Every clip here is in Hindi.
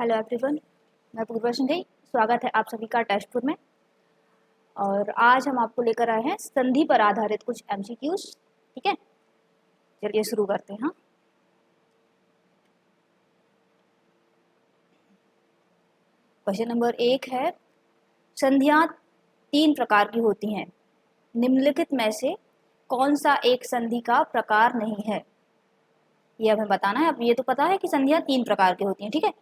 हेलो एवरीवन, मैं पूर्वा सिंघई। स्वागत है आप सभी का टेस्टपुर में। और आज हम आपको लेकर आए हैं संधि पर आधारित कुछ एमसीक्यूज। ठीक है, चलिए शुरू करते हैं। हाँ, क्वेश्चन नंबर 1 है, संधियां 3 प्रकार की होती हैं, निम्नलिखित में से कौन सा एक संधि का प्रकार नहीं है? ये हमें बताना है। अब ये तो पता है कि संधियां 3 प्रकार की होती हैं, ठीक है।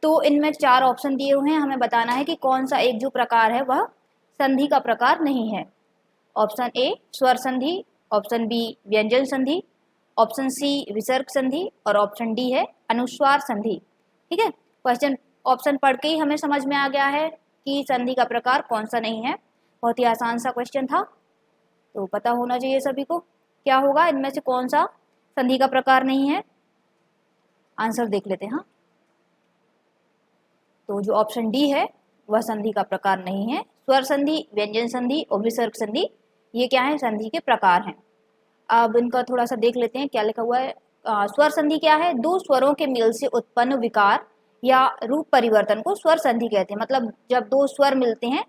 तो इनमें 4 ऑप्शन दिए हुए हैं, हमें बताना है कि कौन सा एक जो प्रकार है वह संधि का प्रकार नहीं है। ऑप्शन ए स्वर संधि, ऑप्शन बी व्यंजन संधि, ऑप्शन सी विसर्ग संधि और ऑप्शन डी है अनुस्वार संधि। ठीक है, क्वेश्चन ऑप्शन पढ़ के ही हमें समझ में आ गया है कि संधि का प्रकार कौन सा नहीं है। बहुत ही आसान सा क्वेश्चन था, तो पता होना चाहिए सभी को क्या होगा, इनमें से कौन सा संधि का प्रकार नहीं है। आंसर देख लेते हैं। हाँ, तो जो ऑप्शन डी है वह संधि का प्रकार नहीं है। स्वर संधि, व्यंजन संधि और विसर्ग संधि ये क्या है, संधि के प्रकार हैं। अब इनका थोड़ा सा देख लेते हैं क्या लिखा हुआ है। स्वर संधि क्या है, दो स्वरों के मेल से उत्पन्न विकार या रूप परिवर्तन को स्वर संधि कहते हैं। मतलब जब दो स्वर मिलते हैं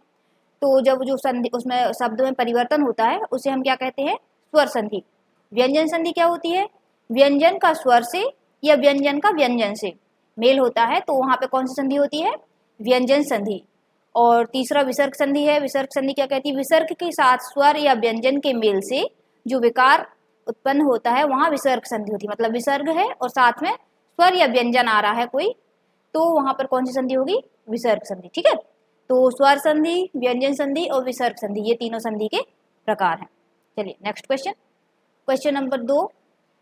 तो जब जो संधि उसमें शब्द में परिवर्तन होता है उसे हम क्या कहते हैं, स्वर संधि। व्यंजन संधि क्या होती है, व्यंजन का स्वर से या व्यंजन का व्यंजन से मेल होता है तो वहां पे कौन सी संधि होती है, व्यंजन संधि। और तीसरा विसर्ग संधि है। विसर्ग संधि क्या कहती है, विसर्ग के साथ स्वर या व्यंजन के मेल से जो विकार उत्पन्न होता है वहां विसर्ग संधि होती है। मतलब विसर्ग है और साथ में स्वर या व्यंजन आ रहा है कोई, तो वहां पर कौन सी संधि होगी, विसर्ग संधि। ठीक है, तो स्वर संधि, व्यंजन संधि और विसर्ग संधि ये तीनों संधि के प्रकार हैं। चलिए नेक्स्ट क्वेश्चन, क्वेश्चन नंबर 2,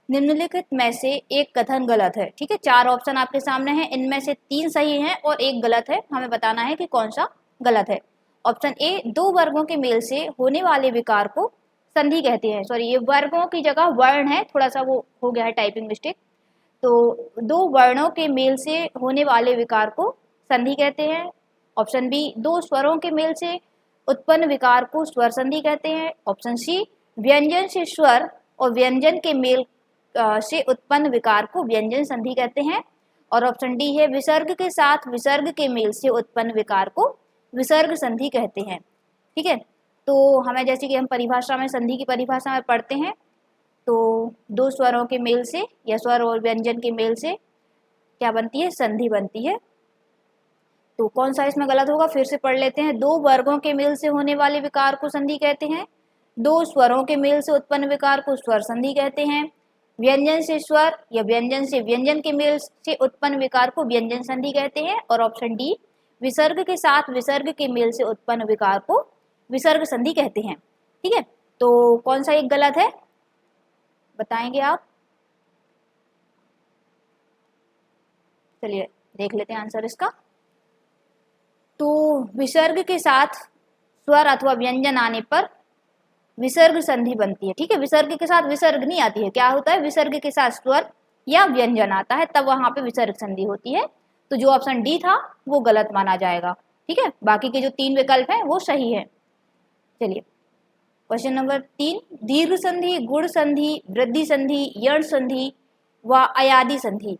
निम्नलिखित में से एक कथन गलत है। ठीक है, 4 ऑप्शन आपके सामने हैं, इनमें से 3 सही हैं और एक गलत है। हमें बताना है कि कौन सा गलत है। ऑप्शन ए, दो वर्गों के मेल से होने वाले विकार को संधि कहते हैं। सॉरी, ये वर्गों की जगह वर्ण है, थोड़ा सा वो हो गया है टाइपिंग मिस्टेक। तो दो वर्णों के मेल से होने वाले विकार को संधि कहते हैं। ऑप्शन बी, दो स्वरों के मेल से उत्पन्न विकार को स्वर संधि कहते हैं। ऑप्शन सी, व्यंजन से स्वर और व्यंजन के मेल से उत्पन्न विकार को व्यंजन संधि कहते हैं। और ऑप्शन डी है, विसर्ग के साथ विसर्ग के मेल से उत्पन्न विकार को विसर्ग संधि कहते हैं। ठीक है, तो हमें जैसे कि हम परिभाषा में संधि की परिभाषा में पढ़ते हैं, तो दो स्वरों के मेल से या स्वर और व्यंजन के मेल से क्या बनती है, संधि बनती है। तो कौन सा इसमें गलत होगा, फिर से पढ़ लेते हैं। दो वर्गों के मेल से होने वाले विकार को संधि कहते हैं। दो स्वरों के मेल से उत्पन्न विकार को स्वर संधि कहते हैं। व्यंजन से स्वर या व्यंजन से व्यंजन के मेल से उत्पन्न विकार को व्यंजन संधि कहते हैं। और ऑप्शन डी, विसर्ग के साथ विसर्ग के मेल से उत्पन्न विकार को विसर्ग संधि कहते हैं। ठीक है, तो कौन सा एक गलत है बताएंगे आप? चलिए देख लेते हैं आंसर इसका। तो विसर्ग के साथ स्वर अथवा व्यंजन आने पर विसर्ग संधि बनती है। ठीक है, विसर्ग के साथ विसर्ग नहीं आती है, क्या होता है, विसर्ग के साथ स्वर या व्यंजन आता है तब वहां पे विसर्ग संधि होती है। तो जो ऑप्शन डी था वो गलत माना जाएगा। ठीक है, बाकी के जो 3 विकल्प हैं वो सही है। चलिए क्वेश्चन नंबर 3, दीर्घ संधि, गुण संधि, वृद्धि संधि, यण संधि व अयादि संधि।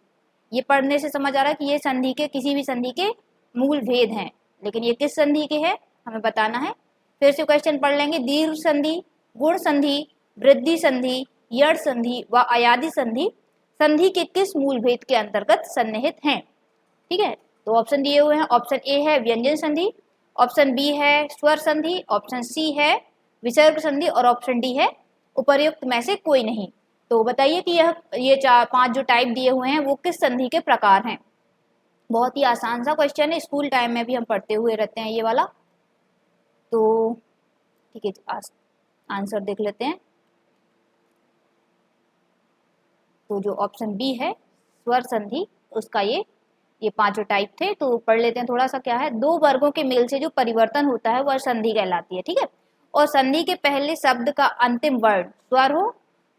ये पढ़ने से समझ आ रहा है कि ये संधि के किसी भी संधि के मूल भेद हैं, लेकिन ये किस संधि के हैं हमें बताना है। फिर से क्वेश्चन पढ़ लेंगे। दीर्घ संधि, गुण संधि, वृद्धि संधि, यण संधि व अयादि संधि संधि के किस मूल भेद के अंतर्गत सन्निहित हैं? ठीक है, तो ऑप्शन दिए हुए हैं। ऑप्शन ए है व्यंजन संधि, ऑप्शन बी है स्वर संधि, ऑप्शन सी है विसर्ग संधि और ऑप्शन डी है उपर्युक्त में से कोई नहीं। तो बताइए कि ये 4-5 जो टाइप दिए हुए हैं वो किस संधि के प्रकार हैं। बहुत ही आसान सा क्वेश्चन है, स्कूल टाइम में भी हम पढ़ते हुए रहते हैं ये वाला। तो ठीक है, आंसर देख लेते हैं। तो जो ऑप्शन बी है स्वर संधि, उसका ये 5 टाइप थे। तो पढ़ लेते हैं थोड़ा सा क्या है। दो वर्गों के मेल से जो परिवर्तन होता है वह संधि कहलाती है। ठीक है, और संधि के पहले शब्द का अंतिम वर्ण स्वर हो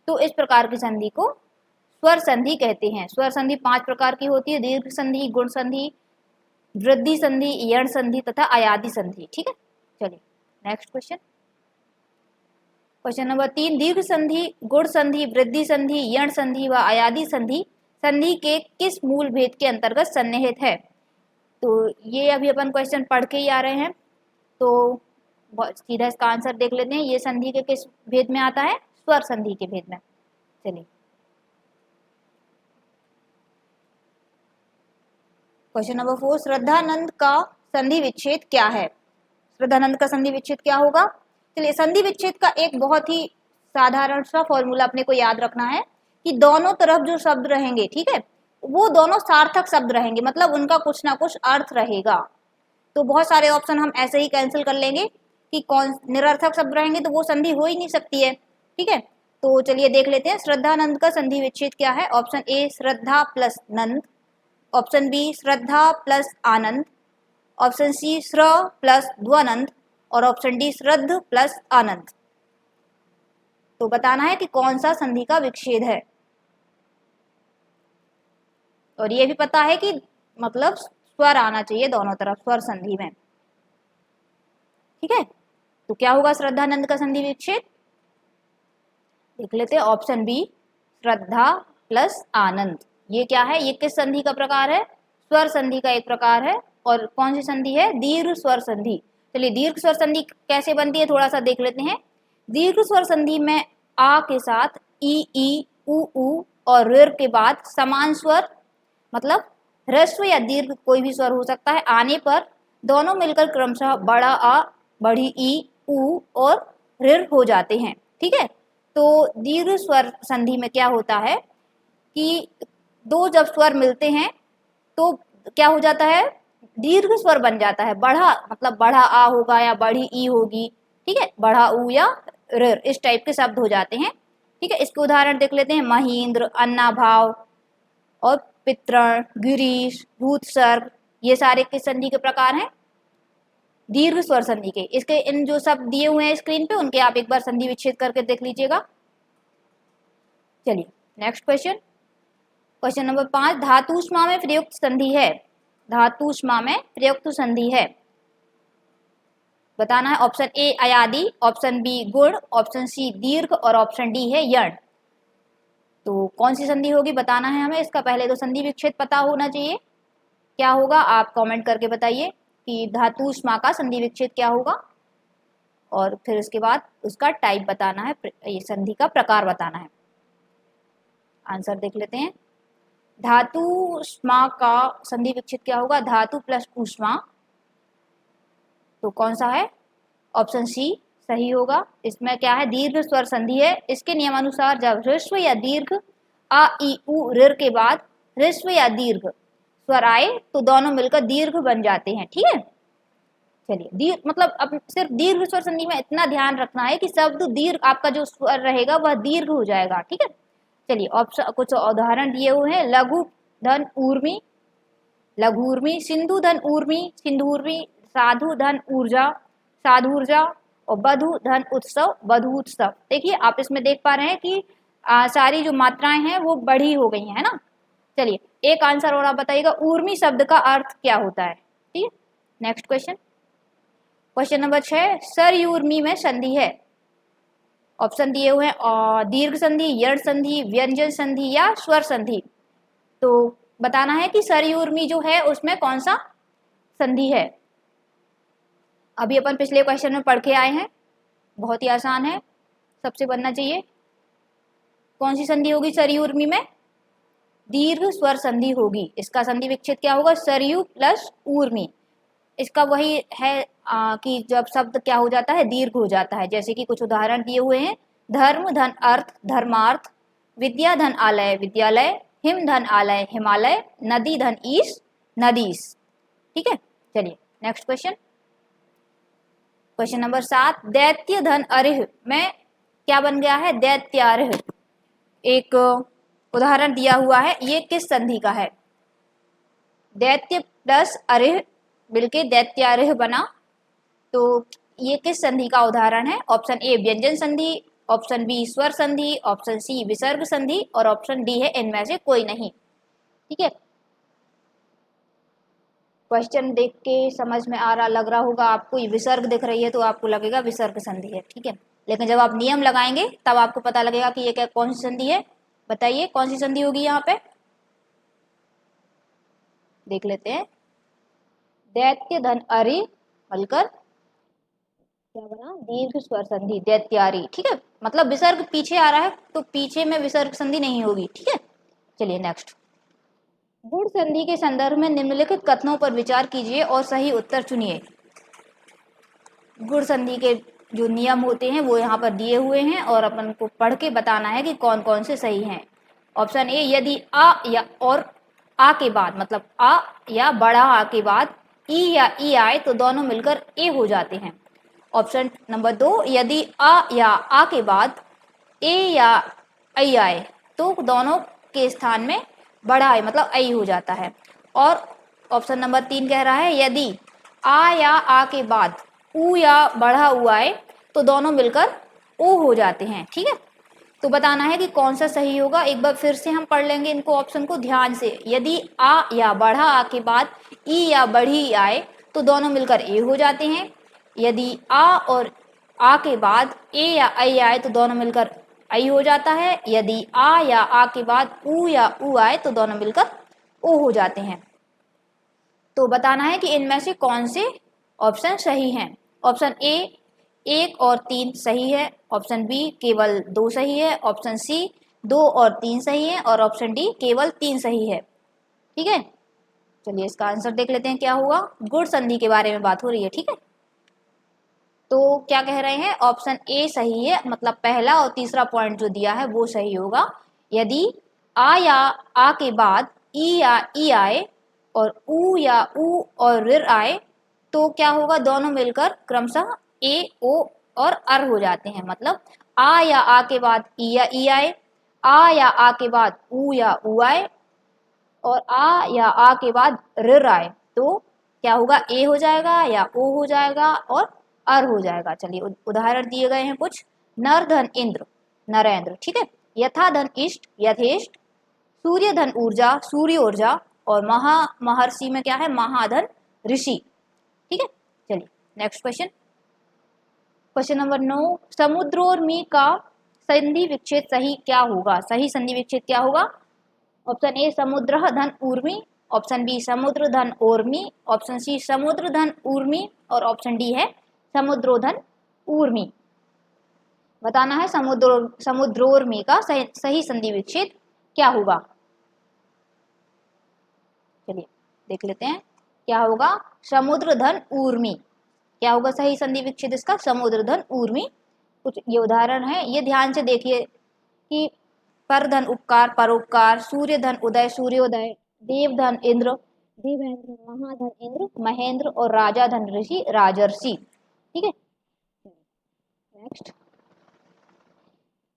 तो इस प्रकार की संधि को स्वर संधि कहते हैं। स्वर संधि 5 प्रकार की होती है, दीर्घ संधि, गुण संधि, वृद्धि संधि, यण संधि तथा अयादि संधि। ठीक है, चलिए नेक्स्ट क्वेश्चन, क्वेश्चन नंबर 3, दीर्घ संधि, गुण संधि, वृद्धि संधि, यण संधि व अयादि संधि संधि के किस मूल भेद के अंतर्गत सन्निहित है? तो ये अभी अपन क्वेश्चन पढ़ के ही आ रहे हैं, तो सीधा इसका आंसर देख लेते हैं। ये संधि के किस भेद में आता है? स्वर संधि के भेद में। चलिए क्वेश्चन नंबर 4, श्रद्धानंद का संधि विच्छेद क्या है? श्रद्धानंद का संधि विच्छेद क्या होगा? चलिए, संधि विच्छेद का एक बहुत ही साधारण सा फॉर्मूला अपने को याद रखना है कि दोनों तरफ जो शब्द रहेंगे, ठीक है, वो दोनों सार्थक शब्द रहेंगे, मतलब उनका कुछ ना कुछ अर्थ रहेगा। तो बहुत सारे ऑप्शन हम ऐसे ही कैंसिल कर लेंगे कि कौन निरर्थक शब्द रहेंगे तो वो संधि हो ही नहीं सकती है, ठीक है। तो चलिए देख लेते हैं श्रद्धानंद का संधि विच्छेद क्या है। ऑप्शन ए श्रद्धा प्लस नंद, ऑप्शन बी श्रद्धा प्लस आनंद, ऑप्शन सी श्र प्लस ध्वनंद और ऑप्शन डी श्रद्ध प्लस आनंद। तो बताना है कि कौन सा संधि का विच्छेद है। और ये भी पता है कि मतलब स्वर आना चाहिए दोनों तरफ स्वर संधि में, ठीक है। तो क्या होगा श्रद्धानंद का संधि विच्छेद? देख लेते हैं ऑप्शन बी श्रद्धा प्लस आनंद। ये क्या है? ये किस संधि का प्रकार है? स्वर संधि का एक प्रकार है। और कौन सी संधि है? दीर्घ स्वर संधि। चलिए दीर्घ स्वर संधि कैसे बनती है थोड़ा सा देख लेते हैं। दीर्घ स्वर संधि में आ के साथ ई उ और ऋ के बाद समान स्वर, मतलब ह्रस्व या दीर्घ कोई भी स्वर हो सकता है, आने पर दोनों मिलकर क्रमशः बड़ा आ, बड़ी ई, उ और ऋ हो जाते हैं, ठीक है। तो दीर्घ स्वर संधि में क्या होता है कि दो जब स्वर मिलते हैं तो क्या हो जाता है? दीर्घ स्वर बन जाता है। बढ़ा मतलब बढ़ा आ होगा या बड़ी ई होगी, ठीक है, बढ़ा उ या ऋ, इस टाइप के शब्द हो जाते हैं, ठीक है। इसके उदाहरण देख लेते हैं। महेंद्र, अन्नाभाव और पितृण, गिरीश, भूतसर्ग, ये सारे किस संधि के प्रकार हैं? दीर्घ स्वर संधि के। इसके इन जो शब्द दिए हुए हैं स्क्रीन पे, उनके आप एक बार संधि विच्छेद करके देख लीजिएगा। चलिए नेक्स्ट क्वेश्चन, क्वेश्चन नंबर 5, धातुष्मा में प्रयुक्त संधि है। धातुष्मा में प्रयुक्त संधि है, बताना है। ऑप्शन ए अयादि, ऑप्शन बी गुण, ऑप्शन सी दीर्घ और ऑप्शन डी है यण। तो कौन सी संधि होगी बताना है हमें। इसका पहले तो संधि विच्छेद पता होना चाहिए। क्या होगा आप कमेंट करके बताइए कि धातुष्मा का संधि विच्छेद क्या होगा, और फिर उसके बाद उसका टाइप बताना है, ये संधि का प्रकार बताना है। आंसर देख लेते हैं। धातुष्मा का संधि विच्छेद क्या होगा? धातु प्लस ऊष्मा। तो कौन सा है? ऑप्शन सी सही होगा। इसमें क्या है? दीर्घ स्वर संधि है। इसके नियमानुसार जब ह्रस्व या दीर्घ आ ई उ ऋ के बाद ह्रस्व या दीर्घ स्वर आए तो दोनों मिलकर दीर्घ बन जाते हैं, ठीक है। चलिए दीर्घ मतलब अब सिर्फ दीर्घ स्वर संधि में इतना ध्यान रखना है कि शब्द दीर्घ, आपका जो स्वर रहेगा वह दीर्घ हो जाएगा, ठीक है। चलिए ऑप्शन कुछ उदाहरण दिए हुए हैं। लघु धन ऊर्मी, लघुर्मी, सिंधु धन ऊर्मी, सिंधुर्मी, साधु धन ऊर्जा, साधुर्जा और बधु धन उत्सव, बधु उत्सव। देखिए आप इसमें देख पा रहे हैं कि सारी जो मात्राएं हैं वो बढ़ी हो गई है ना। चलिए एक आंसर और आप बताइएगा, ऊर्मी शब्द का अर्थ क्या होता है, ठीक है। नेक्स्ट क्वेश्चन, क्वेश्चन नंबर 6, सरयूर्मी में संधि है। ऑप्शन दिए हुए हैं दीर्घ संधि, यण संधि, व्यंजन संधि या स्वर संधि। तो बताना है कि सरयूर्मी जो है उसमें कौन सा संधि है। अभी अपन पिछले क्वेश्चन में पढ़ के आए हैं, बहुत ही आसान है, सबसे बनना चाहिए। कौन सी संधि होगी सरयूर्मी में? दीर्घ स्वर संधि होगी। इसका संधि विच्छेद क्या होगा? सरयू प्लस ऊर्मी। इसका वही है कि जब शब्द क्या हो जाता है? दीर्घ हो जाता है। जैसे कि कुछ उदाहरण दिए हुए हैं। धर्म धन अर्थ, धर्मार्थ, विद्या धन आलय, विद्यालय, हिम धन आलय, हिमालय, नदी धन ईश, नदीस, ठीक है। चलिए नेक्स्ट क्वेश्चन, क्वेश्चन नंबर 7, दैत्य धन अरिह में क्या बन गया है? दैत्यारिह। एक उदाहरण दिया हुआ है, ये किस संधि का है? दैत्य प्लस अरिह मिलके दैत्यारिह बना, तो ये किस संधि का उदाहरण है? ऑप्शन ए व्यंजन संधि, ऑप्शन बी स्वर संधि, ऑप्शन सी विसर्ग संधि और ऑप्शन डी है इनमें से कोई नहीं, ठीक है। क्वेश्चन देख के समझ में आ रहा लग रहा होगा आपको, ये विसर्ग दिख रही है तो आपको लगेगा विसर्ग संधि है, ठीक है। लेकिन जब आप नियम लगाएंगे तब आपको पता लगेगा कि ये क्या कौन सी संधि है। बताइए कौन सी संधि होगी यहाँ पे, देख लेते हैं। दैत्य धन अरे मिलकर क्या बना, दीर्घ स्वर संधि दैत्यारी। ठीक है, मतलब विसर्ग पीछे आ रहा है तो पीछे में विसर्ग संधि नहीं होगी। ठीक है, चलिए नेक्स्ट। गुण संधि के संदर्भ में निम्नलिखित कथनों पर विचार कीजिए और सही उत्तर चुनिए। गुण संधि के जो नियम होते हैं वो यहाँ पर दिए हुए हैं और अपन को पढ़ के बताना है कि कौन कौन से सही हैं। ऑप्शन ए, यदि आ या और आ के बाद, मतलब आ या बड़ा आ के बाद ई या ई आए तो दोनों मिलकर ए हो जाते हैं। ऑप्शन नंबर 2, यदि आ या आ के बाद ए या आई आए तो दोनों के स्थान में बड़ा आई मतलब आई हो जाता है। और ऑप्शन नंबर 3 कह रहा है यदि आ या आ के बाद ऊ या बढ़ा ऊ आए तो दोनों मिलकर ओ हो जाते हैं। ठीक है, तो बताना है कि कौन सा सही होगा। एक बार फिर से हम पढ़ लेंगे इनको ऑप्शन को ध्यान से। यदि आ या बढ़ा आ के बाद ई या बढ़ी आए तो दोनों मिलकर ए हो जाते हैं। यदि आ और आ के बाद ए या आई आए तो दोनों मिलकर आई हो जाता है। यदि आ या आ के बाद ऊ या ऊ आए तो दोनों मिलकर ओ हो जाते हैं। तो बताना है कि इनमें से कौन से ऑप्शन सही हैं। ऑप्शन ए 1 और 3 सही है, ऑप्शन बी केवल 2 सही है, ऑप्शन सी 2 और 3 सही है और ऑप्शन डी केवल 3 सही है। ठीक है, चलिए इसका आंसर देख लेते हैं क्या हुआ। गुण संधि के बारे में बात हो रही है। ठीक है, तो क्या कह रहे हैं, ऑप्शन ए सही है, मतलब पहला और तीसरा पॉइंट जो दिया है वो सही होगा। यदि आ या आ के बाद ई या ई आए और ऊ या ऊ और ऋ आए तो क्या होगा, दोनों मिलकर क्रमशः ए ओ और अर हो जाते हैं। मतलब आ या आ के बाद ई या ई आए, आ या आ के बाद ऊ या ऊ आए और आ या आ के बाद ऋ आए तो क्या होगा, ए हो जाएगा या ओ हो जाएगा और अर हो जाएगा। चलिए उदाहरण दिए गए हैं कुछ। नर धन इंद्र नरेंद्र। ठीक है, यथा धन इष्ट यथेष्ट, सूर्य धन ऊर्जा सूर्य ऊर्जा और महा महर्षि में क्या है, महाधन ऋषि। ठीक है, चलिए नेक्स्ट क्वेश्चन। क्वेश्चन नंबर 9, समुद्रोर्मी का संधि विच्छेद सही क्या होगा। सही संधि विच्छेद क्या होगा। ऑप्शन ए समुद्र धन ऊर्मी, ऑप्शन बी समुद्र धन ओर्मी, ऑप्शन सी समुद्र धन ऊर्मी और ऑप्शन डी है समुद्रोधन ऊर्मी। बताना है समुद्रोर्मी का सही संधि विच्छेद क्या होगा। चलिए देख लेते हैं क्या होगा, समुद्र धन ऊर्मी। क्या होगा सही संधि विच्छेद इसका, समुद्र धन ऊर्मी। कुछ ये उदाहरण है, ये ध्यान से देखिए कि पर धन उपकार परोपकार, सूर्य धन उदय सूर्योदय, देव धन इंद्र देवेंद्र, महाधन इंद्र महेंद्र और राजा धन ऋषि राजर्षि। ठीक है, नेक्स्ट।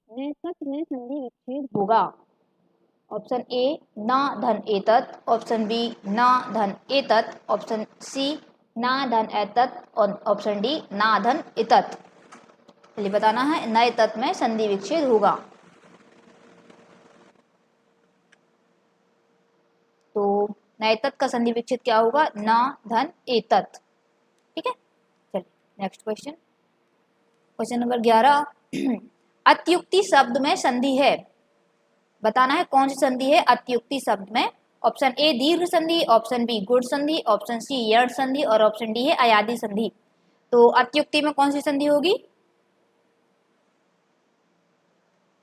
नैसत में संधि विच्छेद होगा। ऑप्शन ए ना धन एतत्, ऑप्शन बी ना धन एतत्, ऑप्शन सी ना धन एतत् और ऑप्शन डी ना धन इतत्। चलिए बताना है नए तत् में संधि विच्छेद होगा। तो नए तत् का संधि विच्छेद क्या होगा, ना धन एतत्। ठीक है, चलिए नेक्स्ट क्वेश्चन। क्वेश्चन नंबर 11, अत्युक्ति शब्द में संधि है। बताना है कौन सी संधि है अत्युक्ति शब्द में। ऑप्शन ए दीर्घ संधि, ऑप्शन बी गुण संधि, ऑप्शन सी यण संधि और ऑप्शन डी है अयादि संधि। तो अत्युक्ति में कौन सी संधि होगी,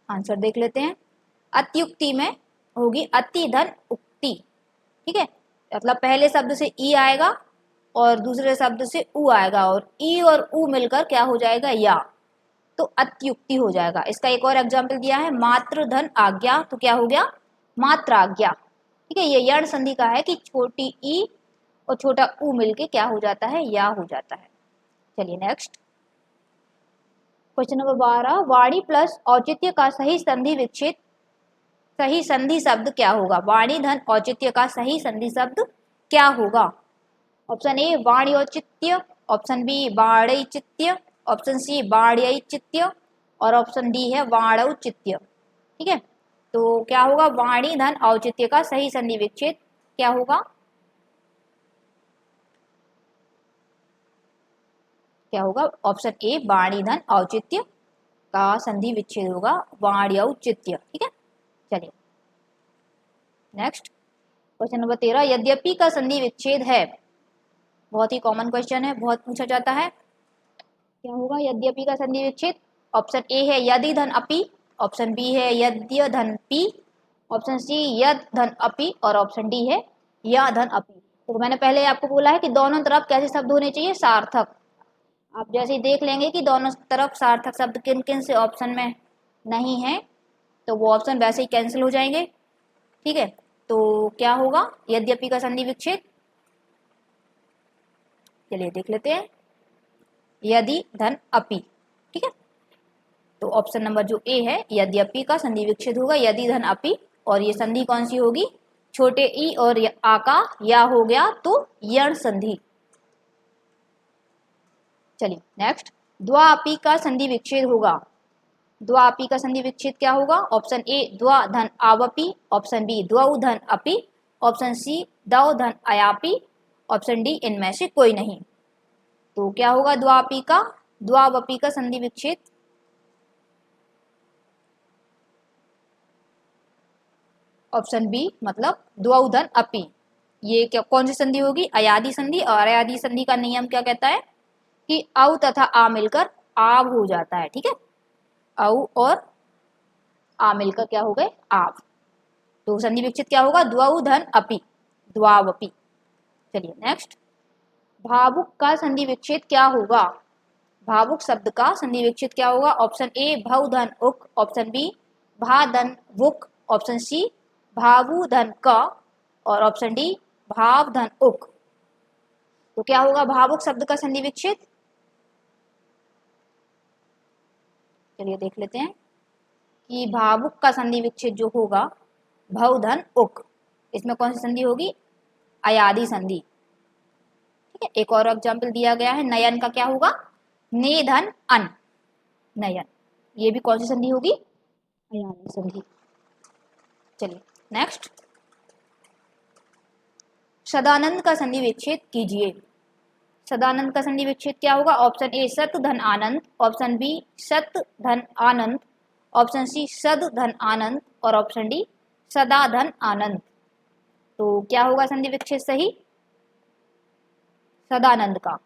आंसर देख लेते हैं। अत्युक्ति में होगी अति धन उक्ति। ठीक है, मतलब पहले शब्द से ई आएगा और दूसरे शब्द से उ आएगा और ई और उ मिलकर क्या हो जाएगा, या, तो अत्युक्ति हो जाएगा। इसका एक और एग्जाम्पल दिया है, मात्र धन आज्ञा, तो क्या हो गया, मात्र आज्ञा। ठीक है, ये यण संधि का है कि छोटी ई और छोटा उ मिलके क्या हो जाता है, या हो जाता है। चलिए नेक्स्ट। क्वेश्चन नंबर 12, वाणी प्लस औचित्य का सही संधि विच्छेद सही संधि शब्द क्या होगा। वाणी धन औचित्य का सही संधि शब्द क्या होगा। ऑप्शन ए वाणी औचित्य, ऑप्शन बी वाणिचित्य, ऑप्शन सी वाण्यचित्य और ऑप्शन डी है वाणौचित्य। ठीक है, तो क्या होगा, वाणी धन औचित्य का सही संधि विच्छेद क्या होगा, क्या होगा, ऑप्शन ए वाणी धन औचित्य का संधि विच्छेद होगा वाण्यौचित्य। ठीक है, चलिए नेक्स्ट। क्वेश्चन नंबर 13, यद्यपि का संधि विच्छेद है। बहुत ही कॉमन क्वेश्चन है, बहुत पूछा जाता है। क्या होगा यद्यपि का संधि विच्छेद? ऑप्शन ए है यदि धन अपि, ऑप्शन बी है यद्य धन पी, ऑप्शन सी यद धन अपि और ऑप्शन डी है या धन अपि। तो मैंने पहले आपको बोला है कि दोनों तरफ कैसे शब्द होने चाहिए? सार्थक। आप जैसे ही देख लेंगे कि दोनों तरफ सार्थक शब्द किन किन से ऑप्शन में नहीं है तो वो ऑप्शन वैसे ही कैंसिल हो जाएंगे। ठीक है, तो क्या होगा यद्यपि का संधि विच्छेद? चलिए देख लेते हैं, यदि धन अपि। ठीक है, तो ऑप्शन नंबर जो ए है यद्यपि का संधि विच्छेद होगा यदि धन अपि, और ये संधि कौन सी होगी? छोटे ई और आ का या हो गया तो यण संधि। चलिए नेक्स्ट, द्वाअपि का संधि विच्छेद होगा। द्वाअपि का संधि विच्छेद क्या होगा? ऑप्शन ए द्वा धन आवपि, ऑप्शन बी द्वौ धन अपि, ऑप्शन सी दौ धन अयापि, ऑप्शन डी इनमें से कोई नहीं। तो क्या होगा द्वाअपि का? द्वावपि का संधि विच्छेद? ऑप्शन बी मतलब द्वौ धन अपि। ये क्या कौन सी संधि होगी? अयादि संधि। और अयादि संधि का नियम क्या कहता है कि औ तथा आ मिलकर आव हो जाता है। ठीक है, औ और आ मिलकर क्या हो गए? आव। तो संधि विच्छेद क्या होगा? द्वौ धन अपि, द्वावपि। चलिए नेक्स्ट, भावुक का संधि विच्छेद क्या होगा? भावुक शब्द का संधि विच्छेद क्या होगा? ऑप्शन ए भव धन उक, ऑप्शन बी भा धन वुक, ऑप्शन सी भावु धन क और ऑप्शन डी भाव धन उक। तो क्या होगा भावुक शब्द का संधि विच्छेद? चलिए देख लेते हैं कि भावुक का संधि विच्छेद जो होगा भव धन उक, इसमें कौन सी संधि होगी? अयादि संधि। ठीक है, एक और एग्जाम्पल दिया गया है, नयन का क्या होगा? ने धन अन, नयन। ये भी कौन सी संधि होगी? अयादि संधि। चलिए नेक्स्ट, सदानंद का संधि विच्छेद कीजिए। सदानंद का संधि विच्छेद क्या होगा? ऑप्शन ए सत धन आनंद, ऑप्शन बी सत धन आनंद, ऑप्शन सी सद धन आनंद और ऑप्शन डी सदा धन आनंद। तो क्या होगा संधि विच्छेद सही? सदानंद का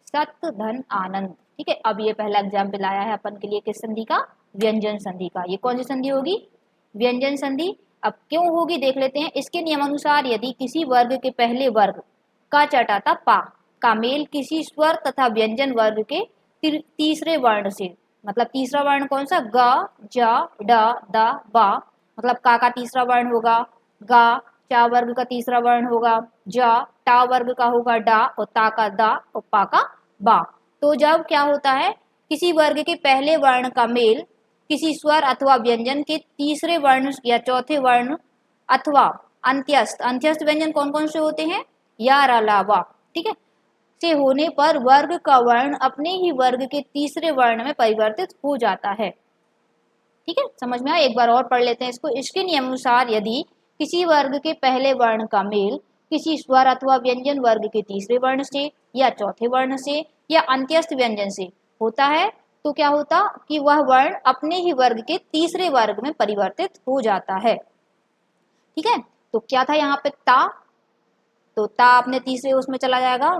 सत धन आनंद। ठीक है, अब ये पहला एग्जाम्पल आया है अपन के लिए किस संधि का? व्यंजन संधि का। ये कौन सी संधि होगी? व्यंजन संधि। अब क्यों होगी देख लेते हैं। इसके नियमानुसार यदि किसी वर्ग के पहले वर्ग का चटाता पा का मेल किसी स्वर तथा व्यंजन वर्ग के तीसरे वर्ण से, मतलब तीसरा वर्ण कौन सा? ग, ज, ड, द, बा, मतलब का तीसरा वर्ण होगा गा, चा वर्ग का तीसरा वर्ण होगा जा, टा वर्ग का होगा डा और ता का दा और पा का बा। तो जब क्या होता है किसी वर्ग के पहले वर्ण का मेल किसी स्वर अथवा व्यंजन के तीसरे वर्ण या चौथे वर्ण अथवा अंत्यस्थ, अंत्यस्थ व्यंजन कौन कौन से होते हैं? या अलावा। ठीक है, से होने पर वर्ग का वर्ण अपने ही वर्ग के तीसरे वर्ण में परिवर्तित हो जाता है। ठीक है, समझ में आया? एक बार और पढ़ लेते हैं इसको। इसके नियमानुसार यदि किसी वर्ग के पहले वर्ण का मेल किसी स्वर अथवा व्यंजन वर्ग के तीसरे वर्ण से या चौथे वर्ण से या अंत्यस्थ व्यंजन से होता है तो क्या होता कि वह वर्ण अपने ही वर्ग के तीसरे वर्ग में परिवर्तित हो जाता है। ठीक है, तो क्या था यहाँ पे ता, तो ता अपने तीसरे उसमें चला जाएगा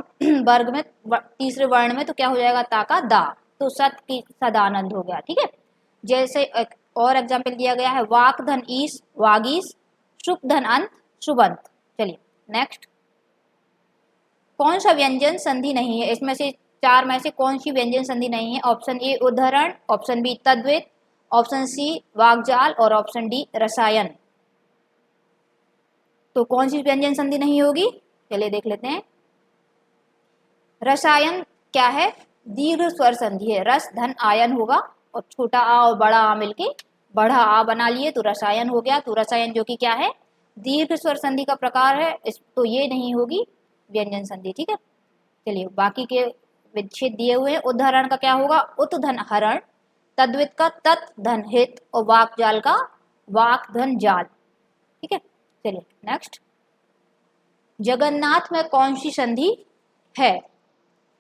वर्ग में, तीसरे वर्ण में, तो क्या हो जाएगा? ता का दा, तो सत की सदानंद हो गया। ठीक है, जैसे एक और एग्जाम्पल दिया गया है, वाक धन ईस वागीस, शुभ धन अंत शुभंत। चलिए नेक्स्ट, कौन सा व्यंजन संधि नहीं है? इसमें से चार में से कौन सी व्यंजन संधि नहीं है? ऑप्शन ए उदाहरण, ऑप्शन बी तद्वैत, ऑप्शन सी वाकजाल और ऑप्शन डी रसायन। तो कौन सी व्यंजन संधि नहीं होगी? चलिए देख लेते हैं। रसायन क्या है? दीर्घ स्वर संधि है। रस धन आयन होगा और छोटा आ और बड़ा आ मिलके बड़ा आ बना लिए तो रसायन हो गया। तो रसायन जो कि क्या है? दीर्घ स्वर संधि का प्रकार है, तो ये नहीं होगी व्यंजन संधि। ठीक है, चलिए बाकी के विच्छेद दिए हुए हैं। उदाहरण का क्या होगा? उत धन हरण, तद्वित का तत् धन हित और वाकजाल का वाक धन जाल। ठीक है, चलिए नेक्स्ट, जगन्नाथ में कौन सी संधि है?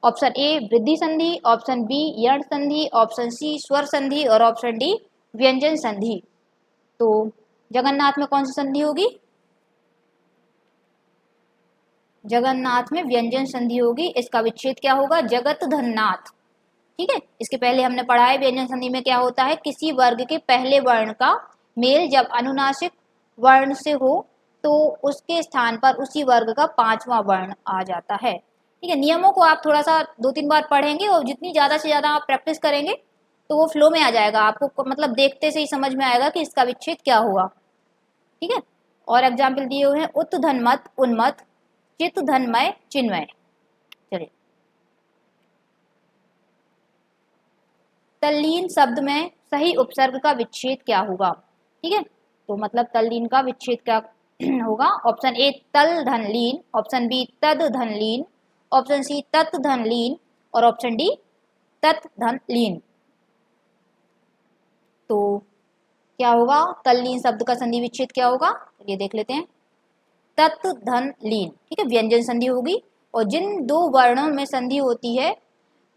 ऑप्शन ए वृद्धि संधि, ऑप्शन बी यण संधि, ऑप्शन सी स्वर संधि और ऑप्शन डी व्यंजन संधि। तो जगन्नाथ में कौन सी संधि होगी? जगन्नाथ में व्यंजन संधि होगी, इसका विच्छेद क्या होगा, जगत धननाथ। ठीक है, इसके पहले हमने पढ़ा है व्यंजन संधि में क्या होता है, किसी वर्ग के पहले वर्ण का मेल जब अनुनासिक वर्ण से हो तो उसके स्थान पर उसी वर्ग का 5वां वर्ण आ जाता है। ठीक है, नियमों को आप थोड़ा सा 2-3 बार पढ़ेंगे और जितनी ज़्यादा से ज़्यादा आप प्रैक्टिस करेंगे तो वो फ्लो में आ जाएगा, आपको मतलब देखते से ही समझ में आएगा कि इसका विच्छेद क्या होगा। ठीक है, और एग्जाम्पल दिए हुए हैं, उत धनमत उन्मत, चित धनमय चिन्मय। चलिए, तल्लीन शब्द में सही उपसर्ग का विच्छेद क्या होगा। ठीक है, तो मतलब तल्लीन का विच्छेद क्या होगा, ऑप्शन ए तल धन लीन, ऑप्शन बी तद धन लीन, ऑप्शन सी तत् धन लीन और ऑप्शन डी तत् धन लीन। तो क्या होगा, तल्लीन शब्द का संधि विच्छेद क्या होगा, ये देख लेते हैं, तत् धन लीन। ठीक है, व्यंजन संधि होगी और जिन दो वर्णों में संधि होती है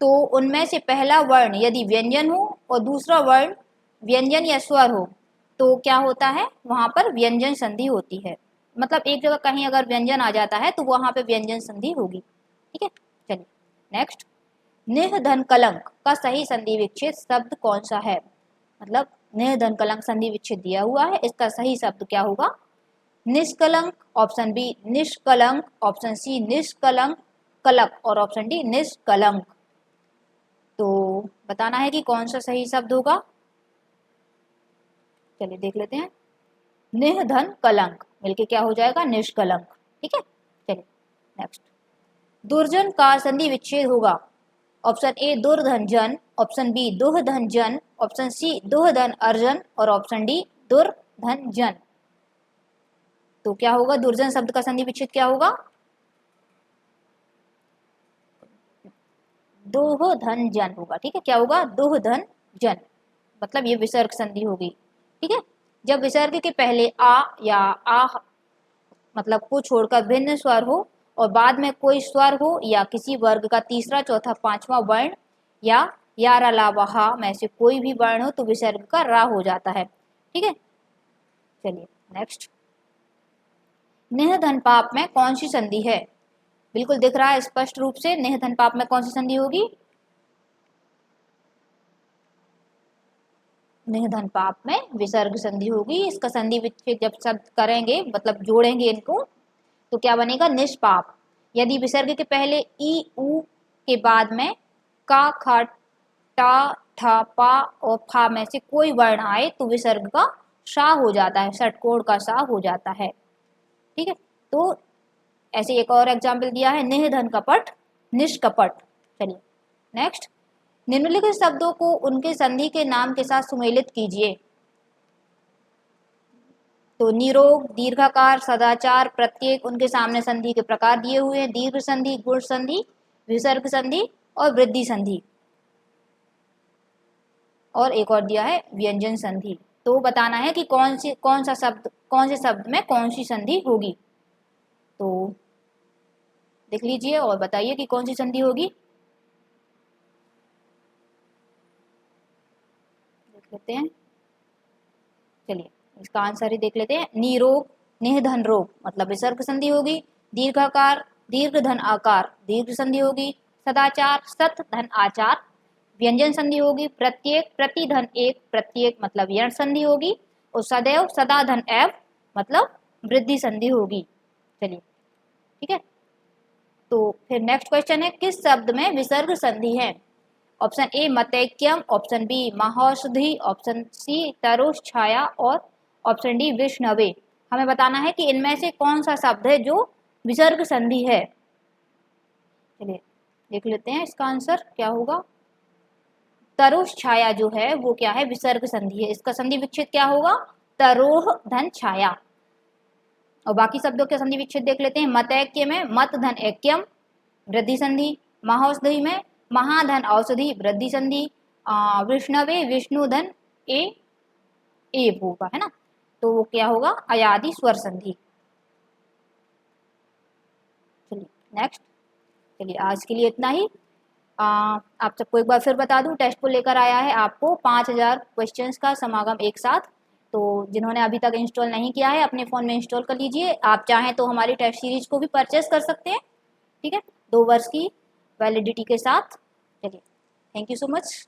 तो उनमें से पहला वर्ण यदि व्यंजन हो और दूसरा वर्ण व्यंजन या स्वर हो तो क्या होता है, वहां पर व्यंजन संधि होती है। मतलब एक जगह कहीं अगर व्यंजन आ जाता है तो वहां पे व्यंजन संधि होगी। ठीक है, चलिए नेक्स्ट, निह धन कलंक का सही संधि विच्छेद शब्द कौन सा है। मतलब निह धन कलंक संधि विच्छेद दिया हुआ है, इसका सही शब्द क्या होगा, निष्कलंक, ऑप्शन बी निष्कलंक, ऑप्शन सी निष्कलंक कलक और ऑप्शन डी निष्कलंक। तो बताना है कि कौन सा सही शब्द होगा। चलिए देख लेते हैं, निह धन कलंक मिलके क्या हो जाएगा, निष्कलंक। ठीक है, चलिए नेक्स्ट, दुर्जन का संधि विच्छेद होगा, ऑप्शन ए दुर्धन जन, ऑप्शन बी दुहधन जन, ऑप्शन सी दुहधन अर्जन और ऑप्शन डी दुर्धन जन। तो क्या होगा, दुर्जन शब्द का संधि विच्छेद क्या होगा, दोह धन जन होगा। ठीक है, क्या होगा, दोह धन जन, मतलब ये विसर्ग संधि होगी। ठीक है, जब विसर्ग के पहले आ या आ मतलब को छोड़कर भिन्न स्वर हो और बाद में कोई स्वर हो या किसी वर्ग का तीसरा चौथा पांचवा वर्ण या अलावा हा में से कोई भी वर्ण हो तो विसर्ग का रा हो जाता है। ठीक है, चलिए नेक्स्ट, निह धन पाप में कौन सी संधि है। बिल्कुल दिख रहा है स्पष्ट रूप से, निह धन पाप में कौन सी संधि होगी, निह धन पाप में विसर्ग संधि होगी। इसका संधि विच्छेद जब शब्द करेंगे मतलब जोड़ेंगे इनको तो क्या बनेगा, निष्पाप। यदि विसर्ग के पहले ई उ के बाद में का खा टा ठा पा और फा में से कोई वर्ण आए तो विसर्ग का शा हो जाता है, षटकोण का सा हो जाता है। ठीक है, तो ऐसे एक और एग्जाम्पल दिया है, निह धन कपट निष्कपट। चलिए नेक्स्ट, निम्नलिखित शब्दों को उनके संधि के नाम के साथ सुमेलित कीजिए। तो निरोग, दीर्घाकार, सदाचार, प्रत्येक, उनके सामने संधि के प्रकार दिए हुए हैं, दीर्घ संधि, गुण संधि, विसर्ग संधि और वृद्धि संधि, और एक और दिया है व्यंजन संधि। तो बताना है कि कौन से शब्द में कौन सी संधि होगी। तो देख लीजिए और बताइए कि कौन सी संधि होगी। देख लेते हैं, चलिए इसका आंसर ही देख लेते हैं, निरोग, निह धन रोग मतलब विसर्ग संधि होगी, दीर्घाकार, दीर्घ धन आकार, दीर्घ संधि होगी, सदाचार, सत धन आचार, व्यंजन संधि होगी, प्रत्येक, प्रति धन एक, प्रत्येक मतलब यण संधि होगी, और सदैव, सदा धन एव मतलब वृद्धि संधि होगी। चलिए ठीक है, तो फिर नेक्स्ट क्वेश्चन है, किस शब्द में विसर्ग संधि है। ऑप्शन ए मतैक्यम, ऑप्शन बी महौषधि, ऑप्शन सी तरुष छाया और ऑप्शन डी विष्णवे। हमें बताना है कि इनमें से कौन सा शब्द है जो विसर्ग संधि है। चलिए देख लेते हैं इसका आंसर क्या होगा, तरुष छाया जो है वो क्या है, विसर्ग संधि है। इसका संधि विच्छेद क्या होगा, तरोह धन छाया। और बाकी शब्दों के संधि विच्छेद देख लेते हैं, मतैक्य में मत धन ऐक्यम वृद्धि संधि, महौषधि में महाधन औषधि वृद्धि संधि, विष्णवे विष्णु धन ए होगा, है ना, तो वो क्या होगा, अयादि स्वर संधि। चलिए नेक्स्ट, चलिए आज के लिए इतना ही। आप सबको एक बार फिर बता दूं, टेस्ट को लेकर आया है आपको 5000 क्वेश्चंस का समागम एक साथ। तो जिन्होंने अभी तक इंस्टॉल नहीं किया है अपने फ़ोन में इंस्टॉल कर लीजिए। आप चाहें तो हमारी टेस्ट सीरीज को भी परचेस कर सकते हैं, ठीक है, 2 वर्ष की वैलिडिटी के साथ। चलिए, थैंक यू सो मच।